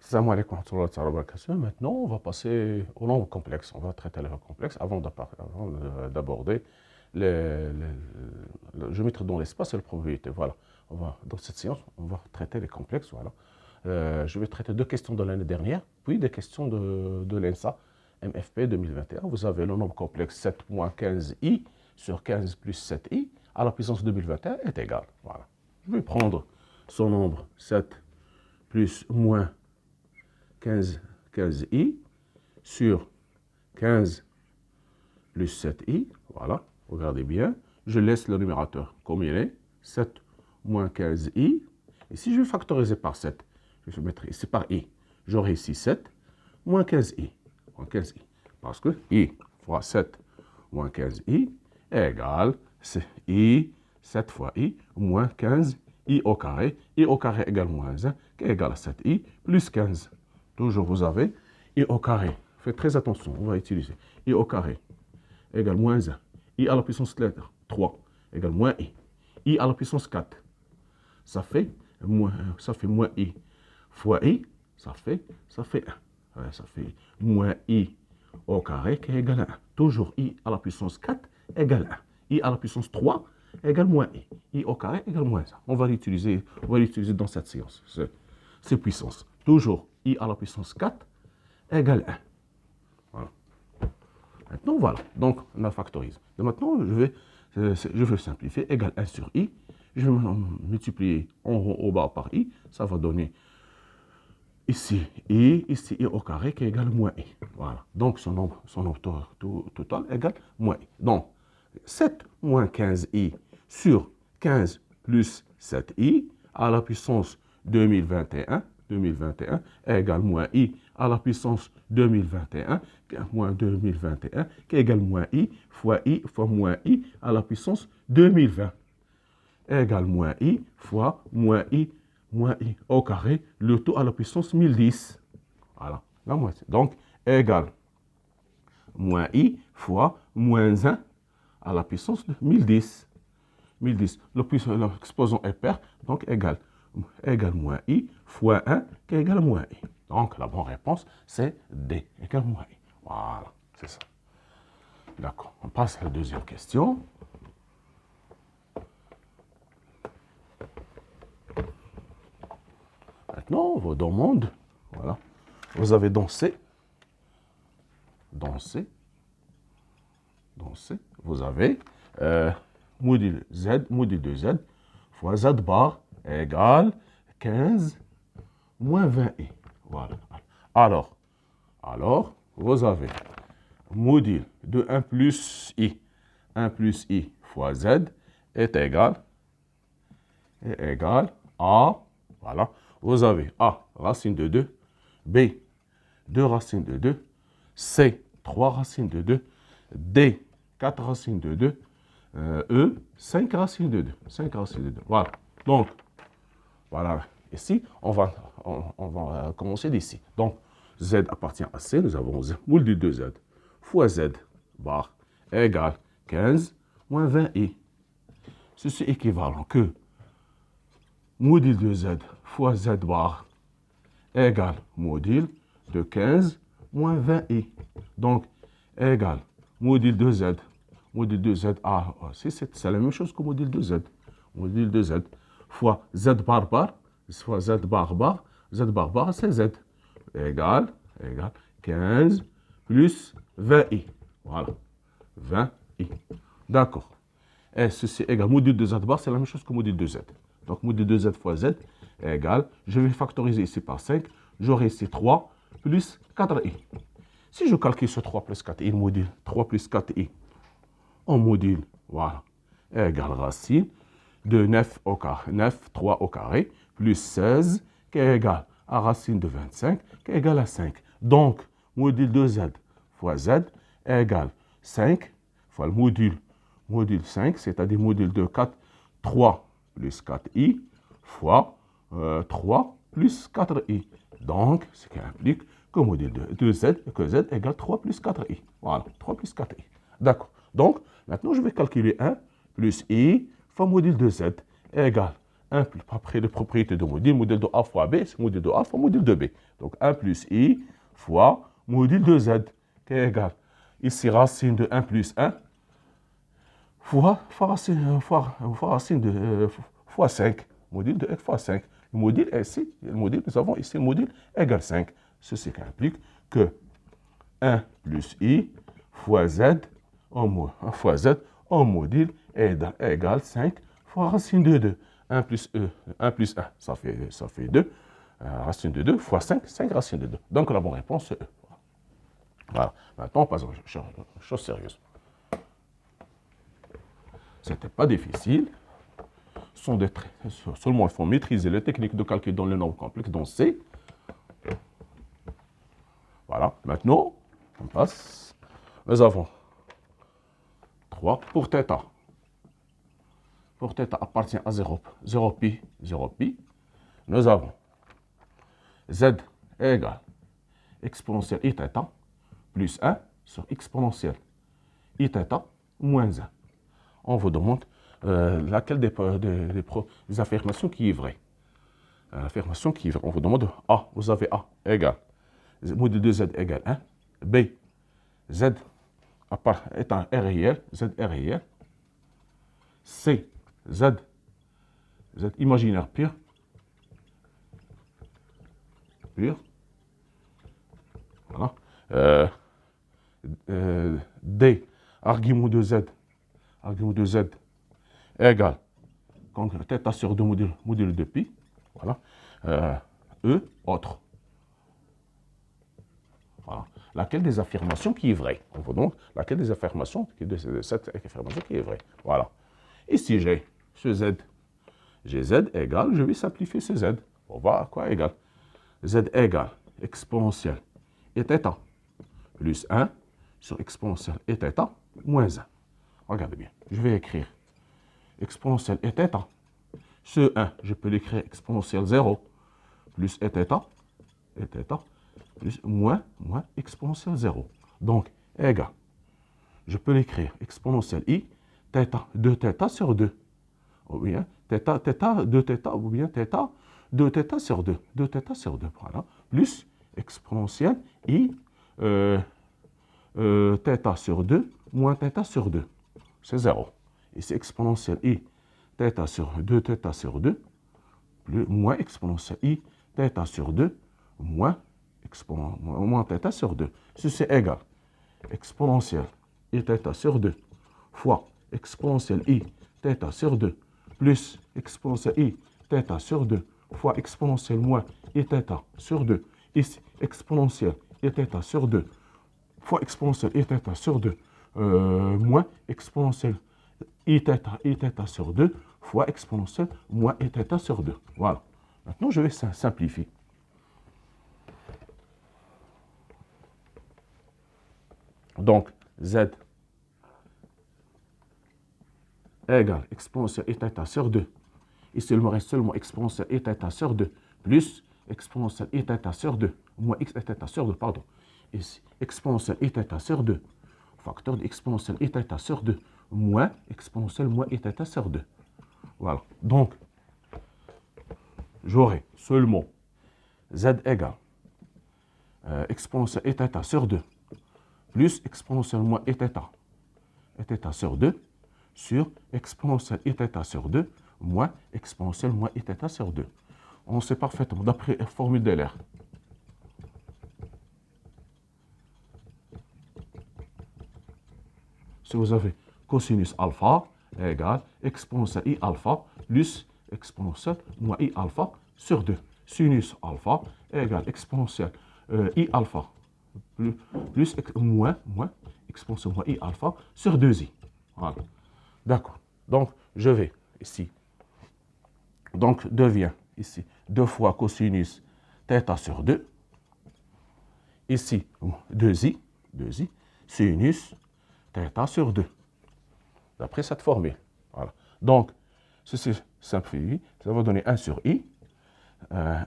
Salam alaikum wa rahmatullahi wa barakatuh. Maintenant, on va passer au nombre complexe. On va traiter le nombre complexe avant d'aborder le géométrie dans l'espace et la probabilité. Voilà. Dans cette séance, on va traiter les complexes. Voilà. Je vais traiter deux questions de l'année dernière, puis des questions de l'ENSA, MFP 2021. Vous avez le nombre complexe 7 moins 15i sur 15 plus 7i à la puissance 2021 est égal. Voilà. Je vais prendre son nombre 7 plus moins 15i sur 15 plus 7i. Voilà, regardez bien. Je laisse le numérateur comme il est. 7 moins 15i. Et si je vais factoriser par 7, je vais mettre ici par i. J'aurai ici 7 moins 15i. Moins 15i. Parce que i fois 7 moins 15i est égal à i, 7 fois i, moins 15i au carré. I au carré égale moins 1, qui est égal à 7i plus 15. Toujours vous avez i au carré. Faites très attention, on va utiliser i au carré égale moins 1. I à la puissance 3 égale moins i. I à la puissance 4, ça fait moins i fois i, ça fait 1. Ouais, ça fait moins i au carré qui est égal à 1. Toujours i à la puissance 4 égale 1. I à la puissance 3 égale moins i. I au carré égale moins 1. On va l'utiliser dans cette séance, ces puissances. Toujours i à la puissance 4 égale 1. Voilà. Maintenant, voilà. Donc, on a factorisé. Et maintenant, je vais simplifier. Égale 1 sur i. Je vais multiplier en haut au bas par i. Ça va donner ici i au carré qui est égal à moins i. Voilà. Donc, son nombre total égale moins i. Donc, 7 moins 15i sur 15 plus 7i à la puissance 2021 égale moins i à la puissance 2021 moins 2021 qui égale moins i fois moins i à la puissance 2020 égale moins i fois moins i au carré, le tout à la puissance 1010. Voilà, la moitié. Donc, égale moins i fois moins 1 à la puissance de 1010. 1010. L'exposant est pair, donc égale moins i fois 1 qui est égal à moins i. Donc, la bonne réponse, c'est D, égale moins i. Voilà, c'est ça. D'accord, on passe à la deuxième question. Maintenant, vos demandes, voilà. Vous avez dansé. Vous avez module Z, module de Z, fois Z bar égale 15 moins 20i. Voilà. Alors, vous avez module de 1 plus i. 1 plus i fois Z est égal à, voilà. Vous avez A, racine de 2, B, 2 racines de 2, C, 3 racines de 2, D, 4 racines de 2, E, 5 racines de 2. 5 racines de 2. Voilà. Donc, voilà. Ici, on va commencer d'ici. Donc, Z appartient à C. Nous avons module de Z fois Z bar égale 15 moins 20i. Ceci est équivalent que module de Z fois Z bar égale module de 15 moins 20i. Donc, égale module de Z. Module de Z, c'est la même chose que module de Z. Module de Z fois Z bar bar, fois Z bar bar, Z bar bar, c'est Z. Égale 15 plus 20i. Voilà, 20i. D'accord. Et ceci égale module de Z bar, c'est la même chose que module de Z. Donc, module de Z fois Z égale, je vais factoriser ici par 5, j'aurai ici 3 plus 4i. Si je calcule ce 3 plus 4i, module 3 plus 4i, en module, voilà, égale racine de 9 au carré, 9, 3 au carré, plus 16, qui est égal à racine de 25, qui est égal à 5. Donc, module de Z fois Z égale 5 fois le module 5, c'est-à-dire module de 4, 3 plus 4i fois 3 plus 4i. Donc, ce qui implique que module de Z, que Z égale 3 plus 4i. Voilà, 3 plus 4i. D'accord. Donc, maintenant, je vais calculer 1 plus i fois module de Z égale 1 plus, après les propriétés de module de A fois B, c'est module de A fois module de B. Donc 1 plus I fois module de Z, qui est égal. Ici, racine de 1 plus 1 fois racine de fois 5. Module de F fois 5. Le module ici, nous avons ici le module égale 5. Ceci implique que 1 plus I fois Z en module égale 5 fois racine de 2. 1 plus 1, ça fait 2. Racine de 2 fois 5, 5 racine de 2. Donc la bonne réponse, c'est E. Voilà. Maintenant, on passe aux choses sérieuses. Ce n'était pas difficile. Seulement, il faut maîtriser les techniques de calcul dans les nombres complexes, dont C. Voilà. Maintenant, on passe. Nous avons 3 pour θ. Pour θ appartient à 0 pi, 0 pi. Nous avons Z égale exponentielle Iθ plus 1 sur exponentielle Iθ moins 1. On vous demande laquelle des affirmations qui est vraie. L'affirmation qui est vraie. On vous demande A. Vous avez A égale module de Z égale 1. B. Z est un R réel. Z est réel. C. Z imaginaire pur. Voilà. D. Argument de Z égale θ sur 2 module de pi. Voilà. E, autre. Voilà. Laquelle des affirmations qui est vraie? On voit donc laquelle des affirmations de cette affirmation qui est vraie. Voilà. Ici, j'ai ce Z. J'ai Z égale, je vais simplifier ce Z. On va à quoi égale? Z égale exponentielle et θ plus 1 sur exponentielle et θ moins 1. Regardez bien, je vais écrire exponentielle et θ. Ce 1, je peux l'écrire exponentielle 0 plus et θ plus moins exponentielle 0. Donc, égal. Je peux l'écrire exponentielle I, θ, 2θ sur 2. Ou bien θ, 2θ, ou bien θ, 2θ sur 2. 2θ sur 2, voilà. Plus exponentielle I, θ sur 2, moins θ sur 2. C'est 0. Ici, exponentielle I, θ sur 2θ sur 2, plus moins exponentielle I, θ sur 2, moins θ sur 2. Ceci est égal. Exponentielle I θ sur 2 fois exponentielle I θ sur 2 plus exponentielle I θ sur 2 fois exponentielle moins I θ sur 2. Ici, exponentielle I θ sur 2 fois exponentielle I θ sur 2 moins exponentielle I θ sur 2 fois exponentielle moins I θ sur 2. Voilà. Maintenant, je vais simplifier. Donc, Z égale exponentielle I θ sur 2. Ici, il me reste seulement exponentielle I θ sur 2 plus exponentielle I θ sur 2 moins x θ sur 2, pardon. Ici, exponentielle I θ sur 2, facteur d'exponentielle I θ sur 2 moins exponentielle moins I θ sur 2. Voilà. Donc, j'aurai seulement Z égale exponentielle I θ sur 2 plus exponentielle moins I θ sur 2 sur exponentielle I θ sur 2 moins exponentielle moins I θ sur 2. On sait parfaitement, d'après la formule d'Euler. Si vous avez cosinus alpha égale exponentielle I alpha plus exponentielle moins I alpha sur 2. Sinus alpha égale exponentielle I alpha plus moins exponentielle moins I alpha sur 2i. Voilà. D'accord. Donc, je vais ici. Donc, devient ici 2 fois cosinus θ sur 2. Ici, 2i, sinus θ sur 2. D'après cette formule. Voilà. Donc, ceci simplifie, ça va donner 1 sur i. 1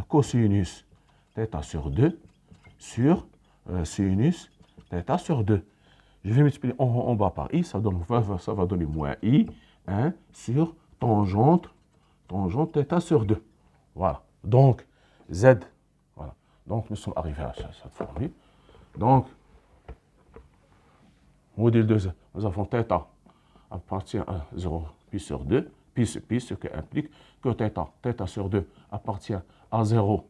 cosinus θ sur 2 sur sinus θ sur 2. Je vais multiplier en bas par i, ça va donner moins i, 1 sur tangente tangente θ sur 2. Voilà. Donc, Z, voilà. Donc, nous sommes arrivés à cette formule. Donc, module de Z, nous avons θ appartient à 0 pi sur 2, pi, ce qui implique que θ sur 2 appartient à 0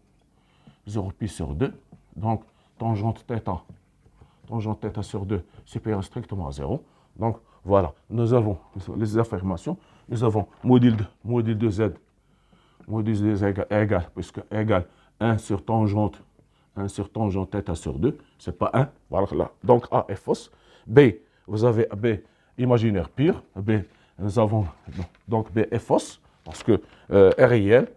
pi sur 2. Donc, tangente θ sur 2 supérieure strictement à 0. Donc, voilà, nous avons les affirmations. Nous avons module de Z égale, puisque égale 1 sur tangente θ sur 2, c'est pas 1, voilà. Donc A est fausse. B, vous avez B imaginaire pur. B, nous avons, donc B est fausse, parce que est réel.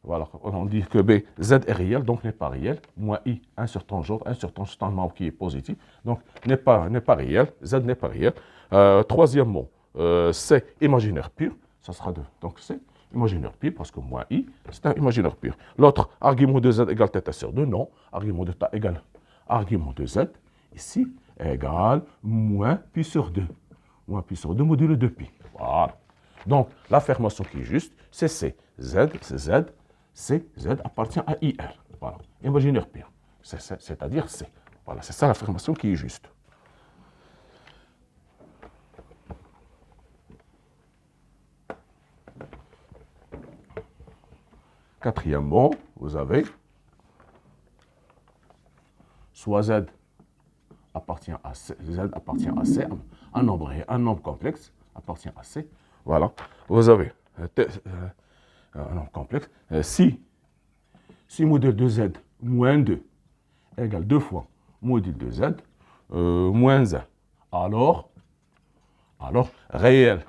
Voilà, on dit que B, Z est réel, donc n'est pas réel. Moins I, 1 sur tangente, c'est un nombre qui est positif, donc n'est pas réel, Z n'est pas réel. Troisième mot, C, imaginaire pur, ça sera 2. Donc C, imaginaire pur, parce que moins I, c'est un imaginaire pur. L'autre, argument de Z égale θ sur 2, non. Argument de θ égale argument de Z, ici, égale moins pi sur 2. Moins pi sur 2 modulo de pi. Voilà. Donc, l'affirmation qui est juste, c'est C. Z appartient à IR. Voilà. Imaginaire pur. C'est-à-dire C. Voilà, c'est ça l'affirmation qui est juste. Quatrièmement, vous avez soit Z appartient à C, un nombre complexe appartient à C. Voilà. Vous avez un nombre complexe. Si module de Z moins 2 égale 2 fois module de Z moins 1, alors réel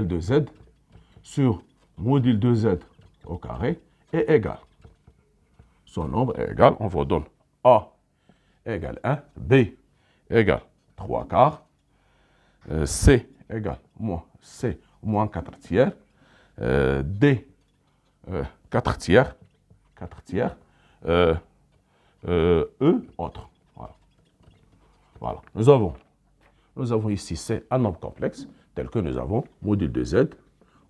de Z sur module de Z au carré est égal. Son nombre est égal, on vous donne A égale 1, B égale 3 quarts, C égale moins 4 tiers, D 4 tiers, E autre. Voilà. Nous avons ici C, un nombre complexe, tel que nous avons module de Z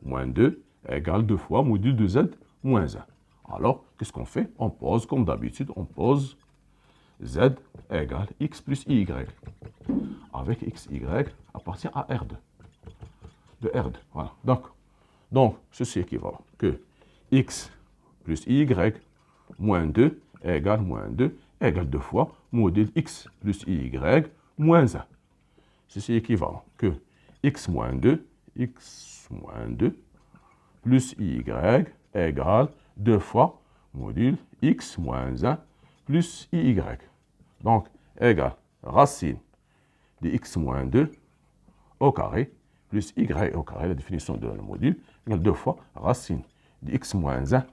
moins 2 égale 2 fois module de Z moins 1. Alors, qu'est-ce qu'on fait? On pose, comme d'habitude, Z égale X plus Y. Avec XY appartient à R2. De R2, voilà. Donc, ceci est équivalent que X plus Y moins 2 égale moins 2 égale 2 fois module X plus Y moins 1. Ceci est équivalent que X moins 2 plus Y égale 2 fois module X moins 1 plus Y. Donc, égale racine de X moins 2 au carré plus Y au carré, la définition de le module, égale 2 fois racine de X moins 1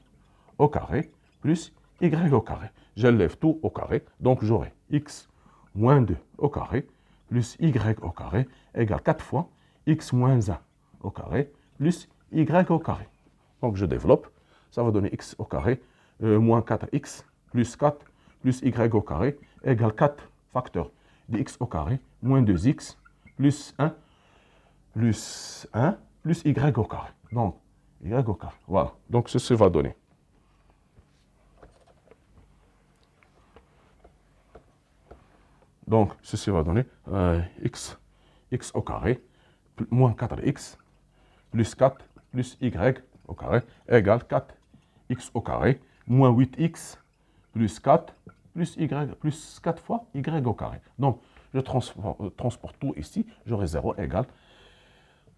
au carré plus Y au carré. J'enlève tout au carré, donc j'aurai X moins 2 au carré plus Y au carré égale 4 fois X moins 1 au carré plus Y au carré. Donc je développe, ça va donner X au carré moins 4X plus 4 plus Y au carré égale 4 facteurs de X au carré moins 2X plus 1 plus Y au carré. Donc, Y au carré. Voilà. Donc, ceci va donner. Donc, ceci va donner X au carré moins 4X plus 4 plus Y au carré égale 4X au carré moins 8X plus 4 plus Y plus 4 fois Y au carré. Donc, je transporte tout ici. J'aurai 0 égale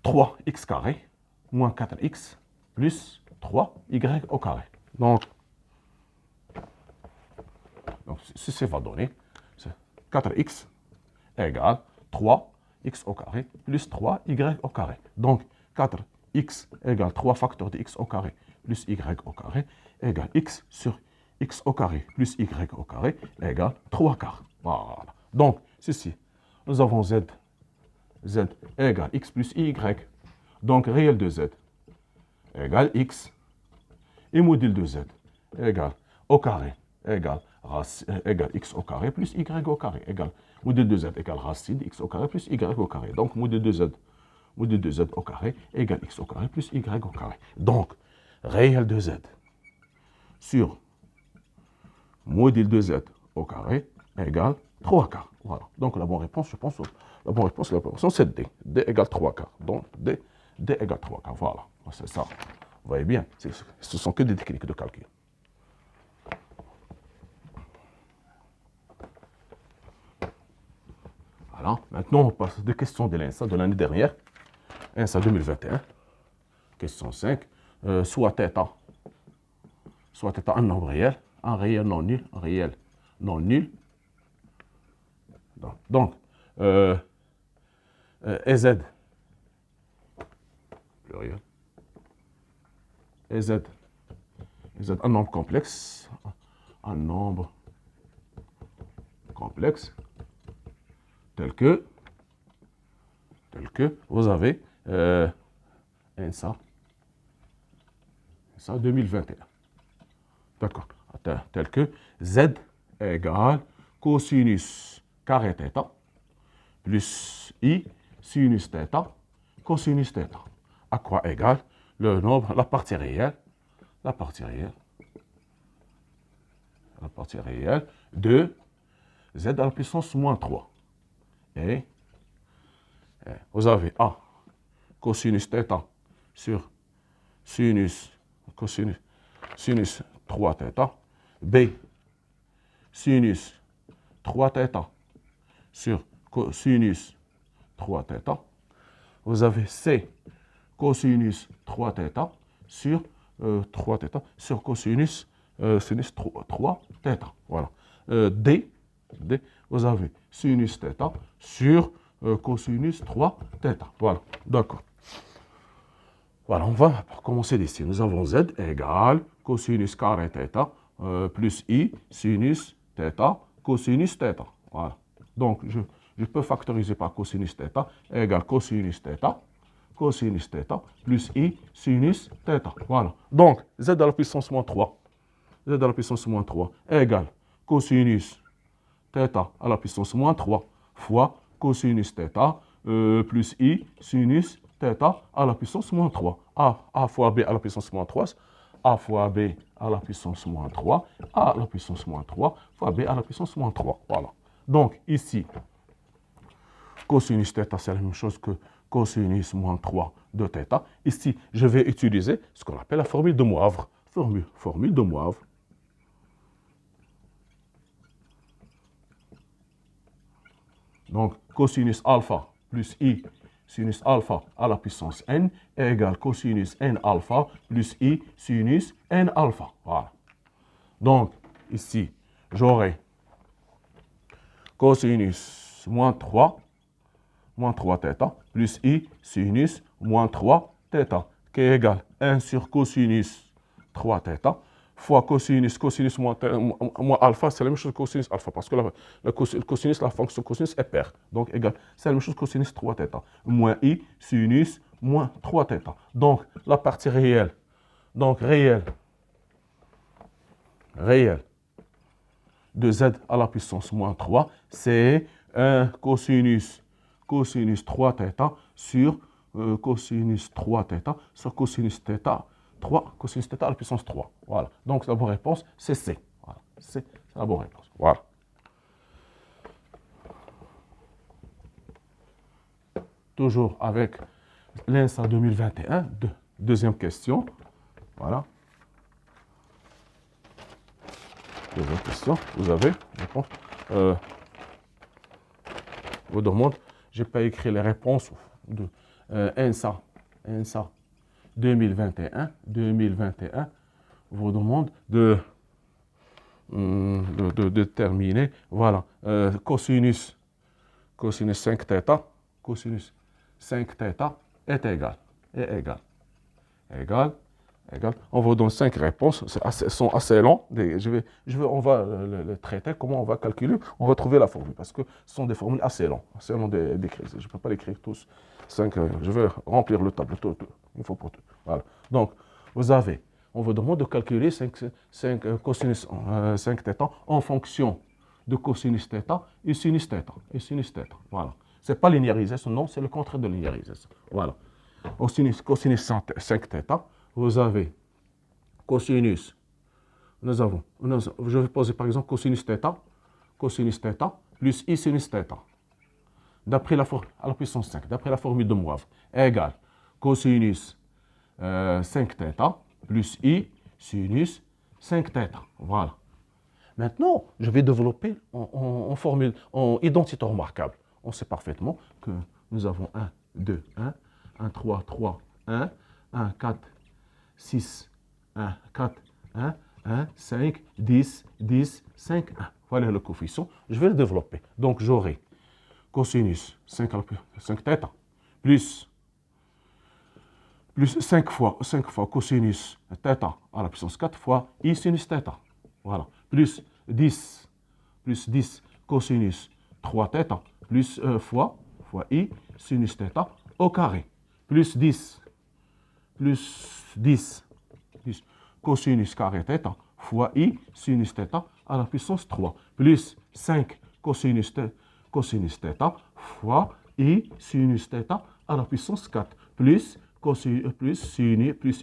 3x carré moins 4x plus 3y au carré. Donc ceci va donner 4x égale 3x au carré plus 3y au carré. Donc 4x égale 3 facteurs de x au carré plus y au carré égale x sur x au carré plus y au carré égale 3 quarts. Voilà. Donc ceci, nous avons z égale x plus y. Donc réel de z égale x et module de z égale au carré égale x au carré plus y au carré égale module de z égale racine x au carré plus y au carré. Donc module de z module de z au carré égale x au carré plus y au carré. Donc, réel de z sur module de z au carré égale 3 quarts. Voilà. Donc, la bonne réponse, je pense, la bonne réponse, c'est D. D égale 3 quarts. Donc, D égale 3 quarts. Voilà. C'est ça. Vous voyez bien, ce sont que des techniques de calcul. Voilà. Maintenant, on passe des questions de l'INSA de l'année dernière. INSA 2021. Question 5. Soit θ un nombre réel, un réel non nul, un réel non nul. Donc, EZ, pluriel, EZ, un nombre complexe, tel que vous avez INSA 2021. D'accord. Tel que Z égale cosinus carré θ plus I sinus θ cosinus θ. À quoi égale le nombre, la partie réelle de Z à la puissance moins 3. Et vous avez A cosinus θ sur sinus 3 θ, B sinus 3 θ sur cosinus 3 θ. Vous avez C cosinus 3 θ sur 3 θ sur cosinus sinus 3 θ. Voilà. D, vous avez sinus θ sur cosinus 3 θ. Voilà. D'accord. Voilà, on va commencer d'ici. Nous avons Z égale cosinus carré θ plus I sinus θ cosinus θ. Voilà. Donc, je peux factoriser par cosinus θ égale cosinus θ plus I sinus θ. Voilà. Donc, Z à la puissance moins 3. Z à la puissance moins 3 égale cosinus θ à la puissance moins 3 fois cosinus θ plus I sinus θ à la puissance moins 3. A fois B à la puissance moins 3, A fois B à la puissance moins 3, A à la puissance moins 3 fois B à la puissance moins 3. Voilà. Donc, ici, cosinus θ, c'est la même chose que cosinus moins 3 de θ. Ici, je vais utiliser ce qu'on appelle la formule de Moivre. Formule de Moivre. Donc, cosinus alpha plus I sinus alpha à la puissance n égale cosinus n alpha plus I sinus n alpha. Voilà. Donc, ici, j'aurai cosinus moins 3 θ plus I sinus moins 3 θ qui est égal 1 sur cosinus 3 θ fois cosinus moins alpha, c'est la même chose que cosinus alpha, parce que le cosinus, la fonction cosinus est paire. Donc, égal, c'est la même chose que cosinus 3 θ, moins I sinus moins 3 θ. Donc, la partie réelle, donc réelle de Z à la puissance moins 3, c'est 1 cosinus 3 θ sur cosinus 3 θ sur cosinus θ. 3 cosinus θ à la puissance 3. Voilà. Donc, la bonne réponse, c'est C. Voilà. C'est la bonne réponse. Voilà. Toujours avec l'INSA 2021. Deuxième question. Voilà. Deuxième question. Vous avez, je pense, vous demande, je n'ai pas écrit les réponses de INSA 2021, vous demande de déterminer, voilà, cosinus 5 θ, cosinus 5 θ est égal. On vous donne 5 réponses, elles sont assez longues. On va le traiter, comment on va calculer, on va trouver la formule, parce que ce sont des formules assez longues d'écrire. Je ne peux pas l'écrire tous. 5, je vais remplir le tableau, tout, une fois pour tout. Voilà. Donc, on vous demande de calculer 5 cosinus 5 θ en fonction de cosinus θ et sinus θ. Voilà. Ce n'est pas linéarisation, non, c'est le contraire de linéarisation. Voilà. Cosinus 5θ, vous avez cosinus, je vais poser par exemple cosinus θ, plus I sinus θ. D'après la formule, à la puissance 5, d'après la formule de Moivre, égale cosinus 5θ, plus I sinus 5θ. Voilà. Maintenant, je vais développer en formule, en identité remarquable. On sait parfaitement que nous avons 1, 2, 1, 1, 3, 3, 1, 1, 4, 6, 1, 4, 1, 1, 5, 10, 10, 5, 1. Voilà le coefficient. Je vais le développer. Donc, j'aurai cosinus 5θ plus 5 fois cosinus θ à la puissance 4 fois I sinus θ. Voilà. Plus 10 cosinus 3θ plus fois I sinus θ au carré. Plus 10 cosinus carré θ fois I sinus θ à la puissance 3. Plus 5 cosinus θ fois I sinus θ à la puissance 4. Plus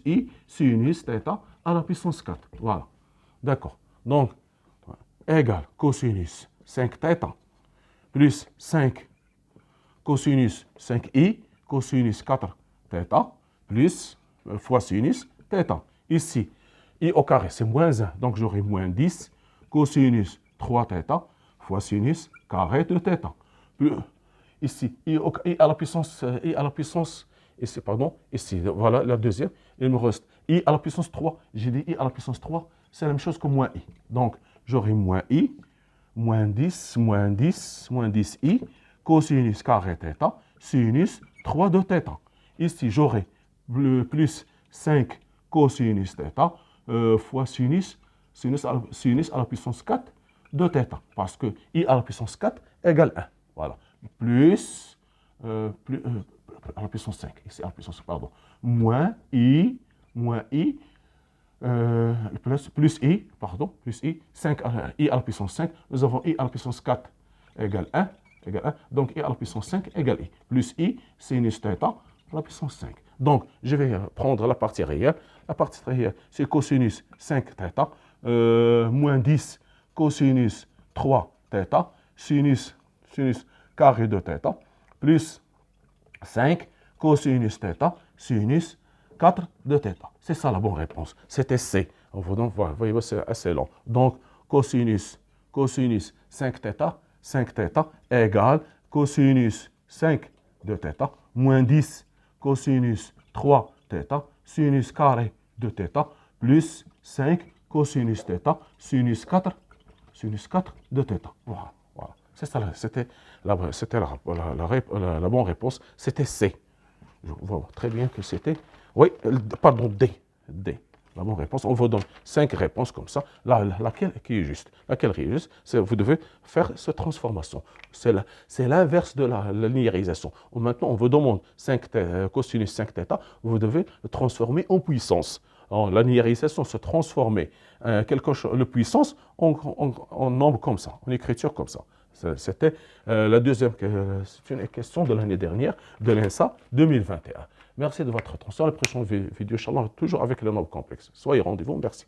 I sinus θ à la puissance 4. Voilà. D'accord. Donc, égale cosinus 5θ plus 5 cosinus 5i cosinus 4θ plus fois sinus θ. Ici, I au carré, c'est moins 1. Donc, j'aurai moins 10 cosinus 3θ fois sinus carré de θ. Ici, I à la puissance, ici, voilà la deuxième. Il me reste I à la puissance 3. J'ai dit I à la puissance 3, c'est la même chose que moins I. Donc, j'aurai moins I, moins 10 I, cosinus carré θ, sinus 3 de θ. Ici, j'aurai plus 5 cosinus θ fois sinus à la puissance 4 de θ. Parce que I à la puissance 4 égale 1. Voilà. Plus à la puissance 5, ici à la puissance, pardon, moins I, plus I, 5 I à la puissance 5, nous avons I à la puissance 4 égale 1, donc I à la puissance 5 égale I, plus I sinus θ à la puissance 5. Donc, je vais prendre la partie réelle. La partie réelle, c'est cosinus 5θ, moins 10 cosinus 3θ, sinus carré de θ, plus 5 cosinus θ, sinus 4 de θ. C'est ça la bonne réponse. C'était C. Vous voyez, c'est assez long. Donc, cosinus 5θ égale cosinus 5 de θ, moins 10 cosinus 3θ, sinus carré de θ, plus 5 cosinus θ, sinus 4 de θ. Voilà. C'est ça, c'était la bonne réponse. C'était C. Je vois très bien que c'était... Oui, pardon, D. La bonne réponse. On vous donne 5 réponses comme ça. Laquelle qui est juste? Laquelle est juste? Vous devez faire cette transformation. C'est l'inverse de la linéarisation. Maintenant, on vous demande cosinus 5θ. Vous devez le transformer en puissance. Alors, la linéarisation se transformer le puissance en nombre comme ça, en écriture comme ça. C'était la deuxième c'est une question de l'année dernière, de l'INSA 2021. Merci de votre attention. À la prochaine vidéo, Inch'Allah, toujours avec le nombre complexe. Soyez rendez-vous. Merci.